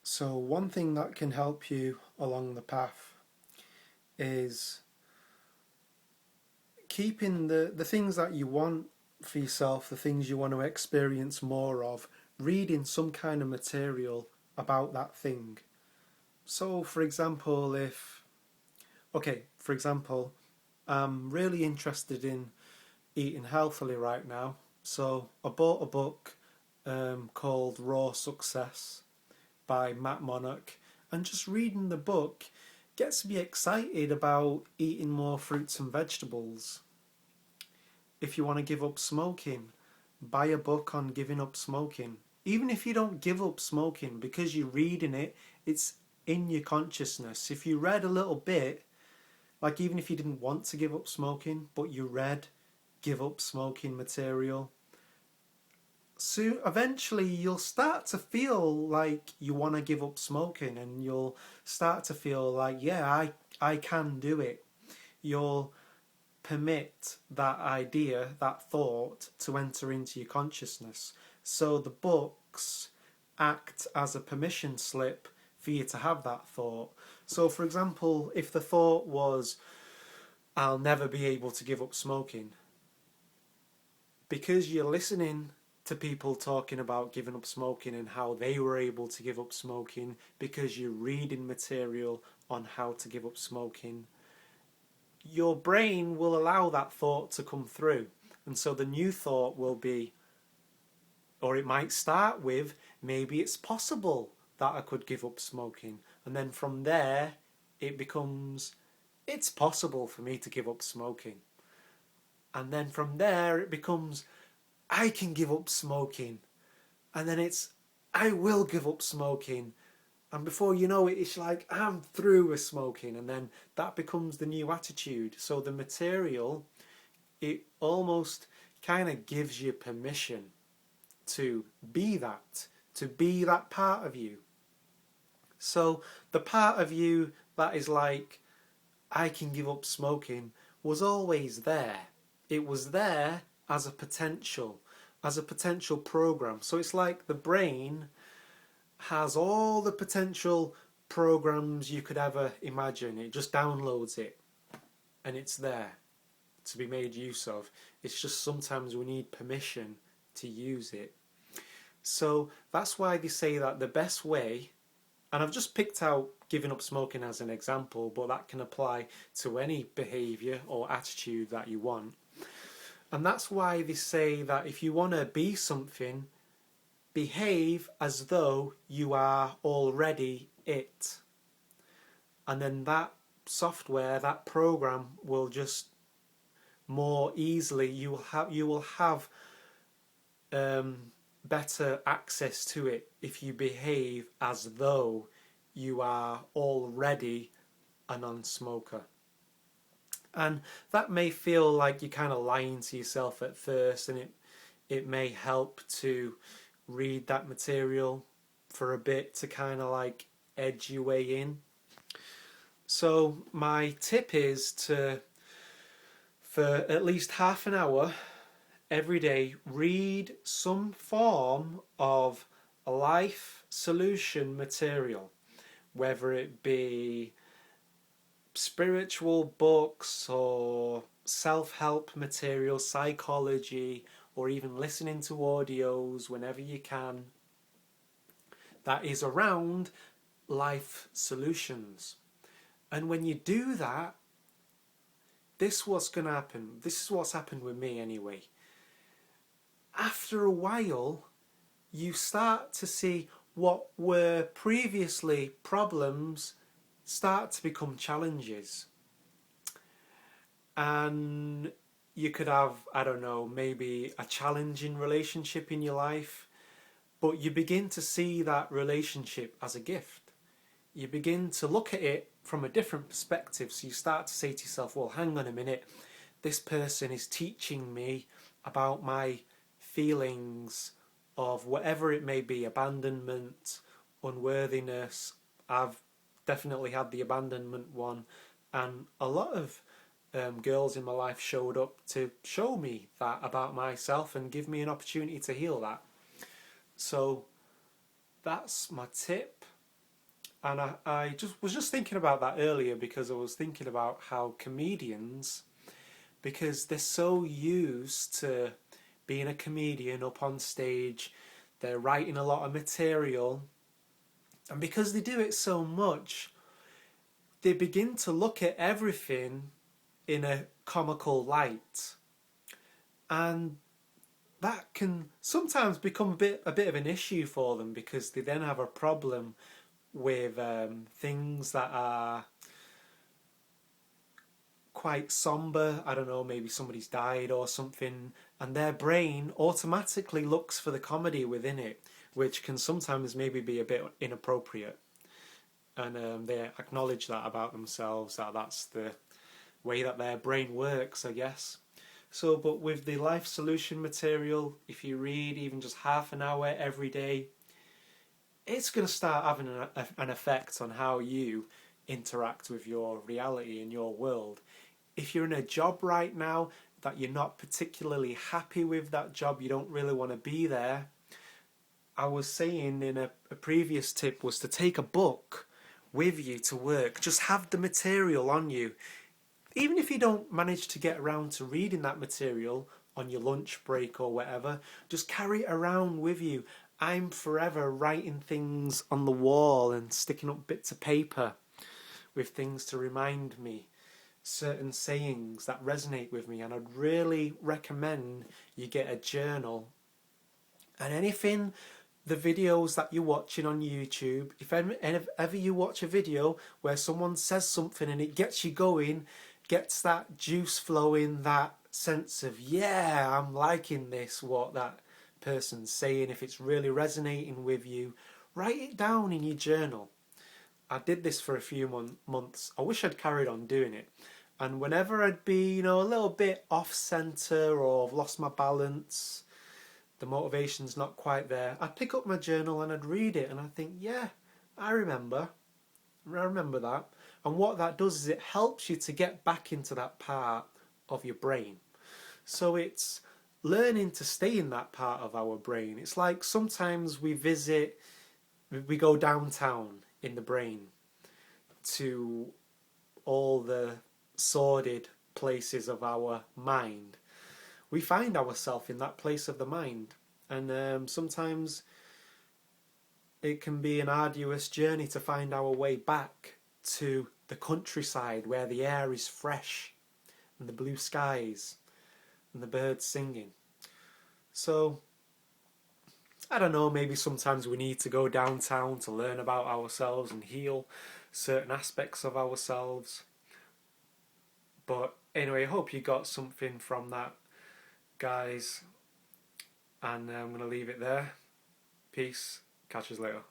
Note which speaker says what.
Speaker 1: So one thing that can help you along the path is keeping the things that you want for yourself, the things you want to experience more of, reading some kind of material about that thing. So for example, I'm really interested in eating healthily right now. So I bought a book called Raw Success by Matt Monarch, and just reading the book gets me excited about eating more fruits and vegetables. If you want to give up smoking, buy a book on giving up smoking. Even if you don't give up smoking, because you're reading it, it's in your consciousness. If you read a little bit, like even if you didn't want to give up smoking, but you read give up smoking material, soon eventually you'll start to feel like you want to give up smoking, and you'll start to feel like, yeah, I can do it. You'll permit that idea, that thought, to enter into your consciousness. So the books act as a permission slip for you to have that thought. So for example, if the thought was, I'll never be able to give up smoking, because you're listening to people talking about giving up smoking and how they were able to give up smoking, because you're reading material on how to give up smoking, your brain will allow that thought to come through. And so the new thought will be, or it might start with, maybe it's possible that I could give up smoking. And then from there, it becomes, it's possible for me to give up smoking. And then from there, it becomes, I can give up smoking. And then it's, I will give up smoking. And before you know it, it's like, I'm through with smoking. And then that becomes the new attitude. So the material, it almost kind of gives you permission to be that part of you. So the part of you that is like, I can give up smoking, was always there. It was there as a potential program. So it's like the brain has all the potential programs you could ever imagine. It just downloads it and it's there to be made use of. It's just sometimes we need permission to use it. So that's why they say that the best way, and I've just picked out giving up smoking as an example, but that can apply to any behaviour or attitude that you want. And that's why they say that if you want to be something, behave as though you are already it. And then that software, that program will just more easily, you will have better access to it if you behave as though you are already a non-smoker. And that may feel like you're kind of lying to yourself at first, and it may help to read that material for a bit to kind of like edge your way in. So my tip is to, for at least half an hour every day, read some form of life solution material, whether it be spiritual books or self-help material, psychology, or even listening to audios whenever you can, that is around life solutions. And when you do that, this is what's going to happen. This is what's happened with me anyway. After a while, you start to see what were previously problems start to become challenges. And you could have, I don't know, maybe a challenging relationship in your life, but you begin to see that relationship as a gift. You begin to look at it from a different perspective. So you start to say to yourself, well, hang on a minute, this person is teaching me about my feelings of whatever it may be, abandonment, unworthiness. I've definitely had the abandonment one, and a lot of girls in my life showed up to show me that about myself and give me an opportunity to heal that. So that's my tip. And I was just thinking about that earlier because I was thinking about how comedians, because they're so used to being a comedian up on stage, they're writing a lot of material, and because they do it so much, they begin to look at everything in a comical light. And that can sometimes become a bit of an issue for them because they then have a problem with things that are quite somber. I don't know, maybe somebody's died or something, and their brain automatically looks for the comedy within it, which can sometimes maybe be a bit inappropriate. And they acknowledge that about themselves, that that's the way that their brain works, I guess. So, but with the life solution material, if you read even just half an hour every day, it's going to start having an effect on how you interact with your reality and your world. If you're in a job right now that you're not particularly happy with that job, you don't really want to be there, I was saying in a previous tip was to take a book with you to work. Just have the material on you. Even if you don't manage to get around to reading that material on your lunch break or whatever, just carry it around with you. I'm forever writing things on the wall and sticking up bits of paper with things to remind me, certain sayings that resonate with me, and I'd really recommend you get a journal. And anything, the videos that you're watching on YouTube, if ever you watch a video where someone says something and it gets you going, gets that juice flowing, that sense of, yeah, I'm liking this, what that person's saying, if it's really resonating with you, write it down in your journal. I did this for a few months. I wish I'd carried on doing it. And whenever I'd be, a little bit off centre or I've lost my balance, the motivation's not quite there, I'd pick up my journal and I'd read it and I'd think, yeah, I remember that. And what that does is it helps you to get back into that part of your brain. So it's learning to stay in that part of our brain. It's like sometimes we go downtown in the brain to all the sordid places of our mind. We find ourselves in that place of the mind, and sometimes it can be an arduous journey to find our way back to the countryside where the air is fresh and the blue skies and the birds singing. So I don't know, maybe sometimes we need to go downtown to learn about ourselves and heal certain aspects of ourselves. But anyway, I hope you got something from that, guys. And I'm going to leave it there. Peace. Catch us later.